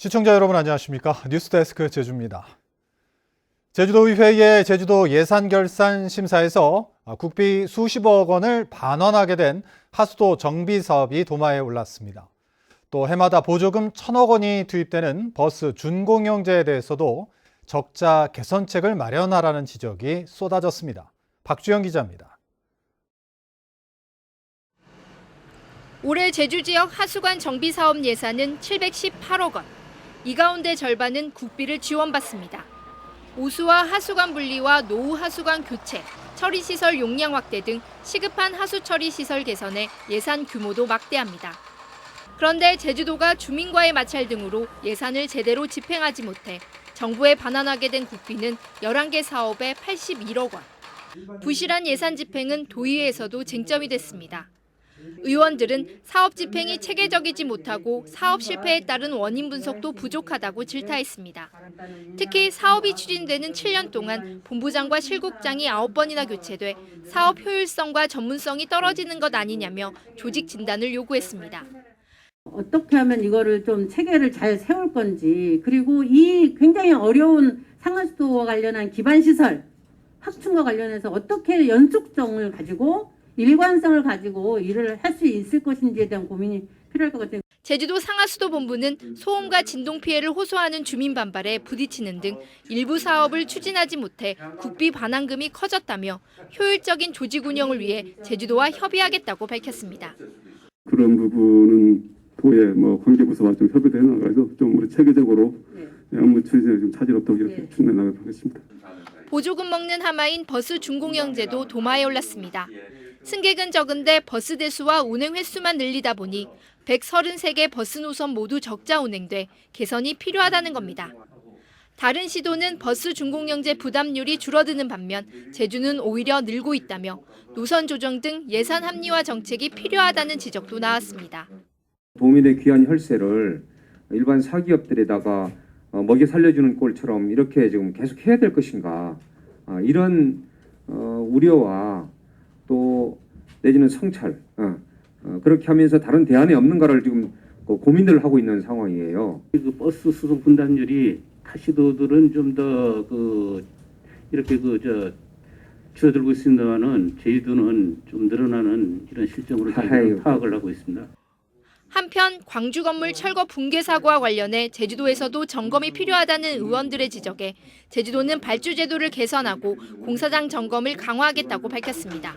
시청자 여러분 안녕하십니까? 뉴스데스크 제주입니다. 제주도의회의 제주도 예산결산 심사에서 국비 수십억 원을 반환하게 된 하수도 정비 사업이 도마에 올랐습니다. 또 해마다 보조금 1,000억 원이 투입되는 버스 준공영제에 대해서도 적자 개선책을 마련하라는 지적이 쏟아졌습니다. 박주영 기자입니다. 올해 제주 지역 하수관 정비 사업 예산은 718억 원. 이 가운데 절반은 국비를 지원받습니다. 오수와 하수관 분리와 노후 하수관 교체, 처리시설 용량 확대 등 시급한 하수 처리 시설 개선에 예산 규모도 막대합니다. 그런데 제주도가 주민과의 마찰 등으로 예산을 제대로 집행하지 못해 정부에 반환하게 된 국비는 11개 사업에 81억 원. 부실한 예산 집행은 도의회에서도 쟁점이 됐습니다. 의원들은 사업 집행이 체계적이지 못하고 사업 실패에 따른 원인 분석도 부족하다고 질타했습니다. 특히 사업이 추진되는 7년 동안 본부장과 실국장이 9번이나 교체돼 사업 효율성과 전문성이 떨어지는 것 아니냐며 조직 진단을 요구했습니다. 어떻게 하면 이거를 좀 체계를 잘 세울 건지, 그리고 이 굉장히 어려운 상하수도와 관련한 기반시설 확충과 관련해서 어떻게 연속성을 가지고 일관성을 가지고 일을 할 수 있을 것인지에 대한 고민이 필요할 것 같아요. 제주도 상하수도 본부는 소음과 진동 피해를 호소하는 주민 반발에 부딪히는 등 일부 사업을 추진하지 못해 국비 반환금이 커졌다며 효율적인 조직 운영을 위해 제주도와 협의하겠다고 밝혔습니다. 그런 부분은 도의 관계부서와 좀 협의도 해나가서 좀 우리 체계적으로 업무 추진에 좀 차질 없도록 이렇게 추진해 나가도록 하겠습니다. 보조금 먹는 하마인 버스 준공영제도 도마에 올랐습니다. 승객은 적은데 버스 대수와 운행 횟수만 늘리다 보니 133개 버스 노선 모두 적자 운행돼 개선이 필요하다는 겁니다. 다른 시도는 버스 준공영제 부담률이 줄어드는 반면 제주는 오히려 늘고 있다며 노선 조정 등 예산 합리화 정책이 필요하다는 지적도 나왔습니다. 도민의 귀한 혈세를 일반 사기업들에다가 먹여 살려주는 꼴처럼 이렇게 지금 계속 해야 될 것인가, 이런 우려와 또 내지는 성찰, 그렇게 하면서 다른 대안이 없는가를 지금 고민을 하고 있는 상황이에요. 그 버스 수송 분담률이 타시도들은 좀 더 이렇게 줄어들고 있습니다만은 제주도는 좀 늘어나는 이런 실정으로 저희가 파악을 하고 있습니다. 한편 광주 건물 철거 붕괴 사고와 관련해 제주도에서도 점검이 필요하다는 의원들의 지적에 제주도는 발주 제도를 개선하고 공사장 점검을 강화하겠다고 밝혔습니다.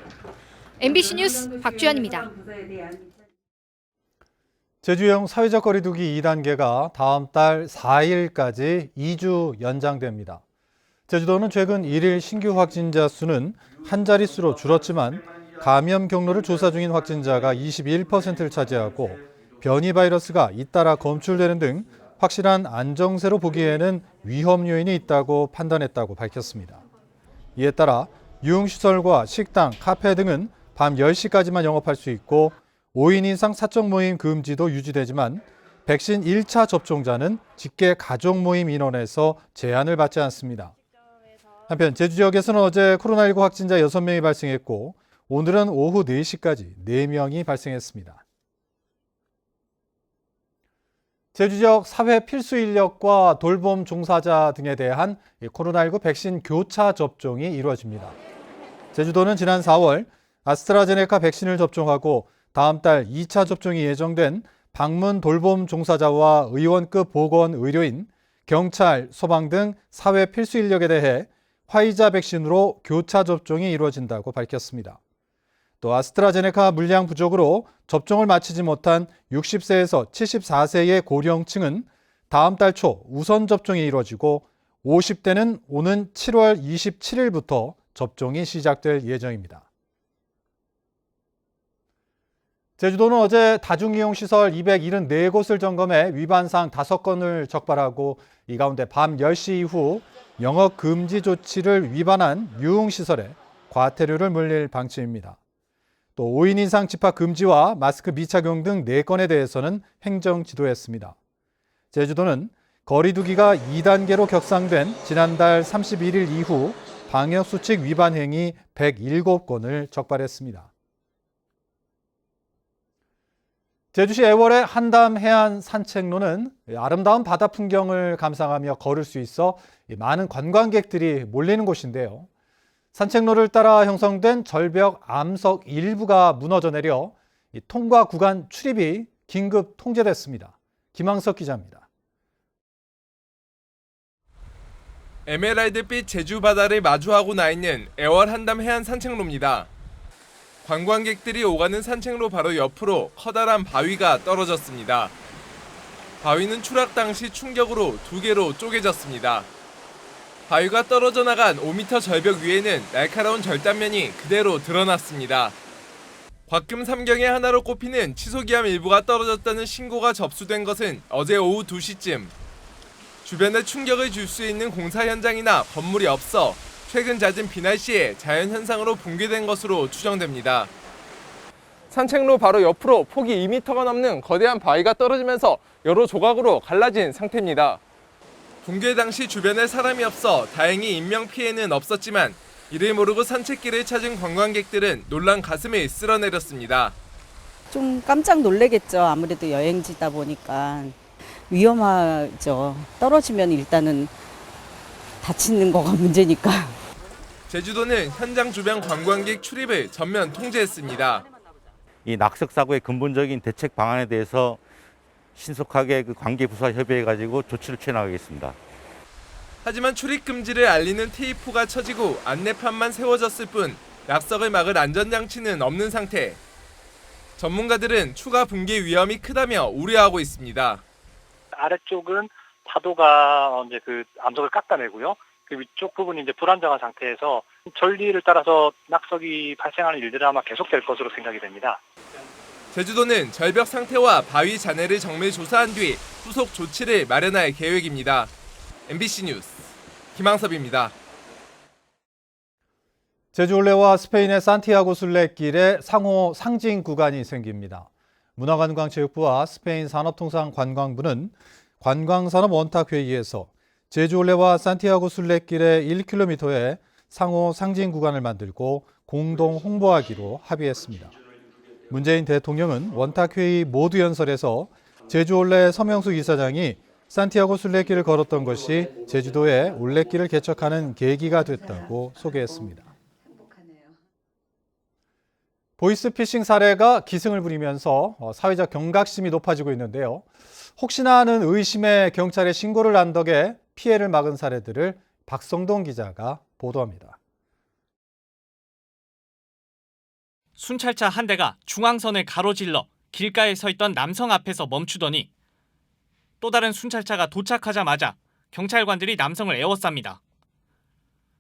MBC 뉴스 박주연입니다. 제주형 사회적 거리두기 2단계가 다음 달 4일까지 2주 연장됩니다. 제주도는 최근 1일 신규 확진자 수는 한 자릿수로 줄었지만 감염 경로를 조사 중인 확진자가 21%를 차지하고 변이 바이러스가 잇따라 검출되는 등 확실한 안정세로 보기에는 위험 요인이 있다고 판단했다고 밝혔습니다. 이에 따라 유흥시설과 식당, 카페 등은 밤 10시까지만 영업할 수 있고 5인 이상 사적 모임 금지도 유지되지만 백신 1차 접종자는 직계 가족 모임 인원에서 제한을 받지 않습니다. 한편 제주 지역에서는 어제 코로나19 확진자 6명이 발생했고 오늘은 오후 4시까지 4명이 발생했습니다. 제주 지역 사회 필수 인력과 돌봄 종사자 등에 대한 코로나19 백신 교차 접종이 이루어집니다. 제주도는 지난 4월 아스트라제네카 백신을 접종하고 다음 달 2차 접종이 예정된 방문 돌봄 종사자와 의원급 보건 의료인, 경찰, 소방 등 사회 필수 인력에 대해 화이자 백신으로 교차 접종이 이루어진다고 밝혔습니다. 또 아스트라제네카 물량 부족으로 접종을 마치지 못한 60세에서 74세의 고령층은 다음 달 초 우선 접종이 이루어지고 50대는 오는 7월 27일부터 접종이 시작될 예정입니다. 제주도는 어제 다중이용시설 274곳을 점검해 위반사항 5건을 적발하고 이 가운데 밤 10시 이후 영업 금지 조치를 위반한 유흥시설에 과태료를 물릴 방침입니다. 또 5인 이상 집합 금지와 마스크 미착용 등 4건에 대해서는 행정 지도했습니다. 제주도는 거리두기가 2단계로 격상된 지난달 31일 이후 방역수칙 위반 행위 107건을 적발했습니다. 제주시 애월의 한담 해안 산책로는 아름다운 바다 풍경을 감상하며 걸을 수 있어 많은 관광객들이 몰리는 곳인데요. 산책로를 따라 형성된 절벽 암석 일부가 무너져 내려 통과 구간 출입이 긴급 통제됐습니다. 김항석 기자입니다. 에메랄드빛 제주 바다를 마주하고 나 있는 애월 한담 해안 산책로입니다. 관광객들이 오가는 산책로 바로 옆으로 커다란 바위가 떨어졌습니다. 바위는 추락 당시 충격으로 2개로 쪼개졌습니다. 바위가 떨어져 나간 5m 절벽 위에는 날카로운 절단면이 그대로 드러났습니다. 곽금 삼경의 하나로 꼽히는 치소기암 일부가 떨어졌다는 신고가 접수된 것은 어제 오후 2시쯤. 주변에 충격을 줄 수 있는 공사 현장이나 건물이 없어 최근 잦은 비 날씨에 자연현상으로 붕괴된 것으로 추정됩니다. 산책로 바로 옆으로 폭이 2m가 넘는 거대한 바위가 떨어지면서 여러 조각으로 갈라진 상태입니다. 붕괴 당시 주변에 사람이 없어 다행히 인명피해는 없었지만 이를 모르고 산책길을 찾은 관광객들은 놀란 가슴을 쓸어내렸습니다. 좀 깜짝 놀래겠죠. 아무래도 여행지다 보니까 위험하죠. 떨어지면 일단은 다치는 거가 문제니까. 제주도는 현장 주변 관광객 출입을 전면 통제했습니다. 이 낙석 사고의 근본적인 대책 방안에 대해서 신속하게 관계부서와 협의해가지고 조치를 취해나가겠습니다. 하지만 출입 금지를 알리는 테이프가 쳐지고 안내판만 세워졌을 뿐 낙석을 막을 안전장치는 없는 상태. 전문가들은 추가 붕괴 위험이 크다며 우려하고 있습니다. 아래쪽은 파도가 이제 그 암석을 깎아내고요. 그 위쪽 부분이 이제 불안정한 상태에서 전리를 따라서 낙석이 발생하는 일들은 아마 계속될 것으로 생각이 됩니다. 제주도는 절벽 상태와 바위 잔해를 정밀 조사한 뒤 후속 조치를 마련할 계획입니다. MBC 뉴스 김항섭입니다. 제주 올레와 스페인의 산티아고 순례길에 상호 상징 구간이 생깁니다. 문화관광체육부와 스페인 산업통상관광부는 관광산업 원탁회의에서 제주 올레와 산티아고 순례길의 1km에 상호 상징 구간을 만들고 공동 홍보하기로 합의했습니다. 문재인 대통령은 원탁회의 모두 연설에서 제주 올레 서명수 이사장이 산티아고 순례길을 걸었던 것이 제주도에 올레길을 개척하는 계기가 됐다고 소개했습니다. 보이스피싱 사례가 기승을 부리면서 사회적 경각심이 높아지고 있는데요. 혹시나 하는 의심에 경찰에 신고를 한 덕에 피해를 막은 사례들을 박성동 기자가 보도합니다. 순찰차 한 대가 중앙선을 가로질러 길가에 서 있던 남성 앞에서 멈추더니 또 다른 순찰차가 도착하자마자 경찰관들이 남성을 에워쌉니다.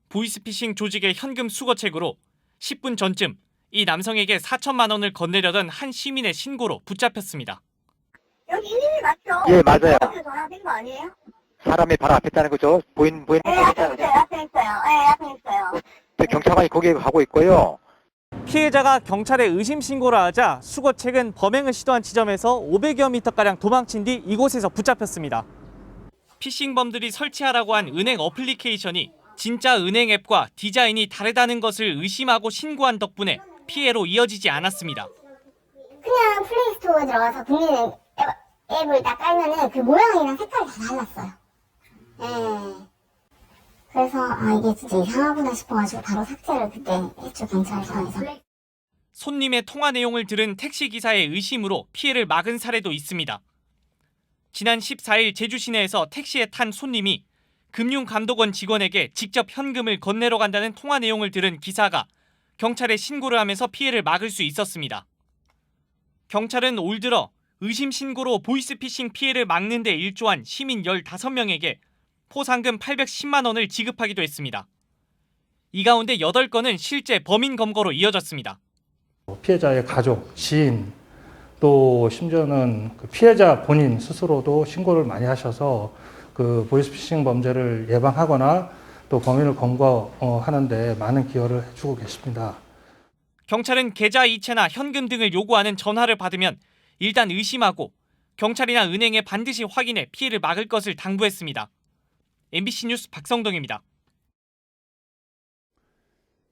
보이스피싱 조직의 현금 수거책으로 10분 전쯤 이 남성에게 4천만 원을 건네려던 한 시민의 신고로 붙잡혔습니다. 여기 112 맞죠? 예, 맞아요. 앞에 전화된 거 아니에요? 사람이 바로 앞에 있다는 거죠? 보이는 네, 앞에 있어요. 앞에 있어요. 네, 앞에 있어요. 경찰관이 거기에 가고 있고요. 피해자가 경찰에 의심 신고를 하자 수거책은 범행을 시도한 지점에서 500여 미터가량 도망친 뒤 이곳에서 붙잡혔습니다. 피싱범들이 설치하라고 한 은행 어플리케이션이 진짜 은행 앱과 디자인이 다르다는 것을 의심하고 신고한 덕분에 피해로 이어지지 않았습니다. 그냥 플레이스토어에 들어가서 국민은행 앱을 딱 깔면은 그 모양이랑 색깔이 다 달랐어요. 네. 그래서 이게 진짜 이상하구나 싶어가지고 바로 삭제를 그때 했죠, 경찰서에서. 손님의 통화 내용을 들은 택시기사의 의심으로 피해를 막은 사례도 있습니다. 지난 14일 제주 시내에서 택시에 탄 손님이 금융감독원 직원에게 직접 현금을 건네러 간다는 통화 내용을 들은 기사가 경찰에 신고를 하면서 피해를 막을 수 있었습니다. 경찰은 올 들어 의심 신고로 보이스피싱 피해를 막는 데 일조한 시민 15명에게 포상금 810만 원을 지급하기도 했습니다. 이 가운데 8건은 실제 범인 검거로 이어졌습니다. 피해자의 가족, 지인, 또 심지어는 그 피해자 본인 스스로도 신고를 많이 하셔서 그 보이스피싱 범죄를 예방하거나 또 범인을 검거하는 데 많은 기여를 해주고 계십니다. 경찰은 계좌 이체나 현금 등을 요구하는 전화를 받으면 일단 의심하고 경찰이나 은행에 반드시 확인해 피해를 막을 것을 당부했습니다. MBC 뉴스 박성동입니다.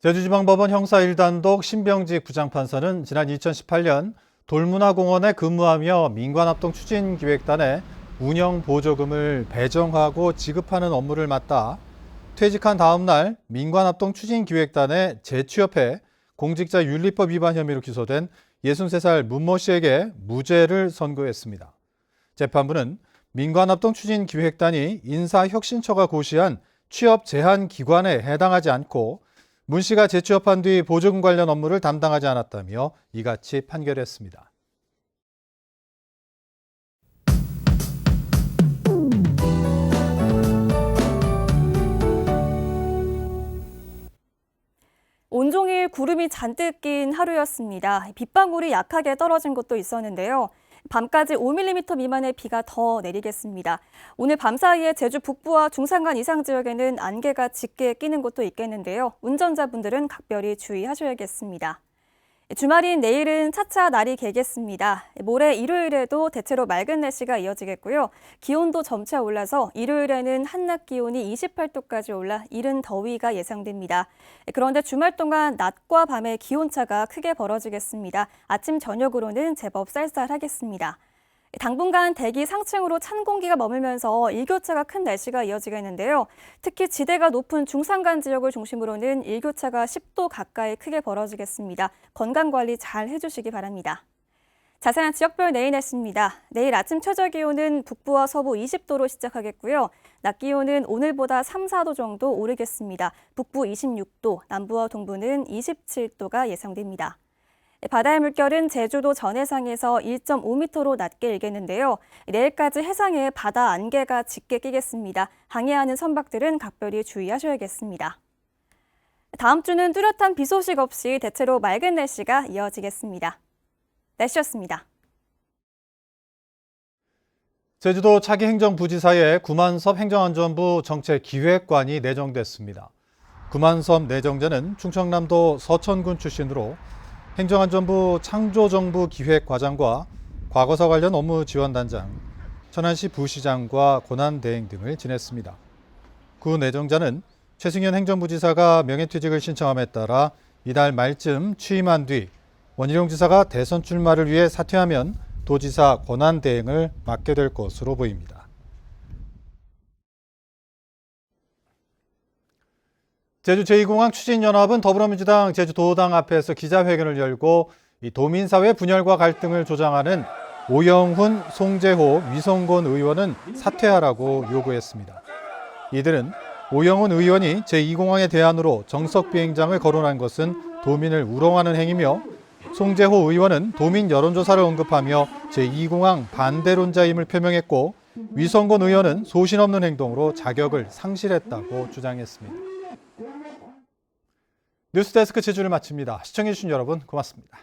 제주지방법원 형사 1단독 신병직 부장판사는 지난 2018년 돌문화공원에 근무하며 민관합동 추진기획단에 운영 보조금을 배정하고 지급하는 업무를 맡다 퇴직한 다음 날 민관합동 추진기획단에 재취업해 공직자 윤리법 위반 혐의로 기소된 63살 문모 씨에게 무죄를 선고했습니다. 재판부는 민관합동 추진기획단이 인사혁신처가 고시한 취업 제한 기관에 해당하지 않고 문 씨가 재취업한 뒤 보조금 관련 업무를 담당하지 않았다며 이같이 판결했습니다. 온종일 구름이 잔뜩 낀 하루였습니다. 빗방울이 약하게 떨어진 곳도 있었는데요. 밤까지 5mm 미만의 비가 더 내리겠습니다. 오늘 밤 사이에 제주 북부와 중산간 이상 지역에는 안개가 짙게 끼는 곳도 있겠는데요. 운전자분들은 각별히 주의하셔야겠습니다. 주말인 내일은 차차 날이 개겠습니다. 모레 일요일에도 대체로 맑은 날씨가 이어지겠고요. 기온도 점차 올라서 일요일에는 한낮 기온이 28도까지 올라 이른 더위가 예상됩니다. 그런데 주말 동안 낮과 밤의 기온차가 크게 벌어지겠습니다. 아침 저녁으로는 제법 쌀쌀하겠습니다. 당분간 대기 상층으로 찬 공기가 머물면서 일교차가 큰 날씨가 이어지겠는데요. 특히 지대가 높은 중산간 지역을 중심으로는 일교차가 10도 가까이 크게 벌어지겠습니다. 건강관리 잘 해주시기 바랍니다. 자세한 지역별 내일 날씨입니다. 내일 아침 최저 기온은 북부와 서부 20도로 시작하겠고요. 낮 기온은 오늘보다 3, 4도 정도 오르겠습니다. 북부 26도, 남부와 동부는 27도가 예상됩니다. 바다의 물결은 제주도 전해상에서 1.5m로 낮게 일겠는데요. 내일까지 해상에 바다 안개가 짙게 끼겠습니다. 항해하는 선박들은 각별히 주의하셔야겠습니다. 다음 주는 뚜렷한 비 소식 없이 대체로 맑은 날씨가 이어지겠습니다. 날씨였습니다. 제주도 차기 행정부지사에 구만섭 행정안전부 정책기획관이 내정됐습니다. 구만섭 내정자는 충청남도 서천군 출신으로 행정안전부 창조정부기획과장과 과거사 관련 업무 지원단장, 천안시 부시장과 고난대행 등을 지냈습니다. 구 내정자는 최승현 행정부지사가 명예퇴직을 신청함에 따라 이달 말쯤 취임한 뒤 원희룡 지사가 대선 출마를 위해 사퇴하면 도지사 권한대행을 맡게 될 것으로 보입니다. 제주 제2공항 추진연합은 더불어민주당 제주도당 앞에서 기자회견을 열고 이 도민사회 분열과 갈등을 조장하는 오영훈, 송재호, 위성곤 의원은 사퇴하라고 요구했습니다. 이들은 오영훈 의원이 제2공항의 대안으로 정석 비행장을 거론한 것은 도민을 우롱하는 행위며 송재호 의원은 도민 여론조사를 언급하며 제2공항 반대론자임을 표명했고 위성곤 의원은 소신 없는 행동으로 자격을 상실했다고 주장했습니다. 뉴스데스크 제주를 마칩니다. 시청해주신 여러분 고맙습니다.